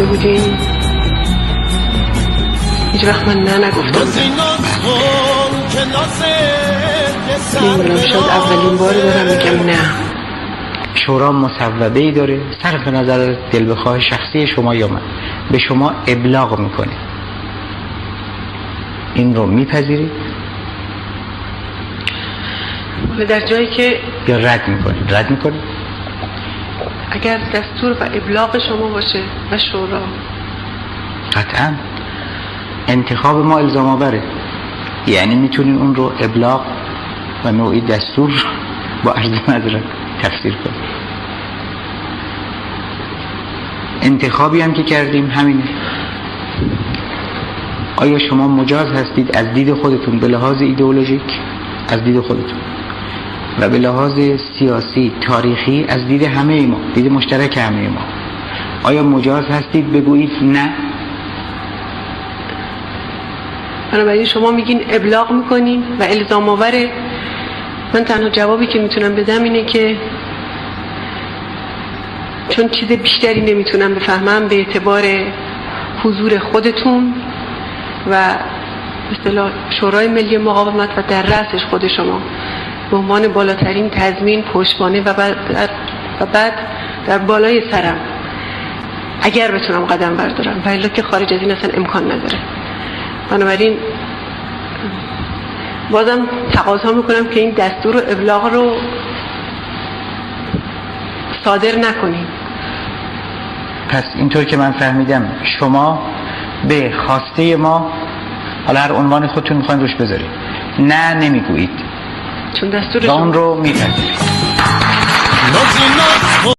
بودین هیچ وقت من نگفتم. نمیدونم شاید اولین بار دارم میگم نه. شورا مصوبه‌ای داره صرف نظر دل بخواه شخصی شما یا من به شما ابلاغ میکنه. این رو میپذیرید در جایی که یا رد میکنید؟ رد میکنید. اگر دستور و ابلاغ شما باشه و شورا، قطعا انتخاب ما الزام آوره، یعنی میتونین اون رو ابلاغ و نوعی دستور با عرض معذرت تفسیر کنید. انتخابی هم که کردیم همینه. آیا شما مجاز هستید از دید خودتون به لحاظ ایدئولوژیک، از دید خودتون و به لحاظ سیاسی تاریخی از دید همه ما، دید مشترک همه ما، آیا مجاز هستید بگویید نه؟ بنابراین شما میگین ابلاغ میکنین و الزام آوره. من تنها جوابی که میتونم بدم اینه که چون چیز بیشتری نمیتونم بفهمم به اعتبار حضور خودتون و اصطلاح شورای ملی مقاومت و در رأسش خود شما به عنوان بالاترین تضمین پشتوانه و بعد در بالای سرم اگر بتونم قدم بردارم و الا که خارج از این اصلا امکان نداره. بنابراین بازم تقاضا میکنم که این دستور و ابلاغ رو صادر نکنیم. پس اینطور که من فهمیدم شما به خواسته ما، حالا هر عنوان خودتون میخواین روش بذارید، نه نمیگویید، چون دستور اون رو میپذیرید.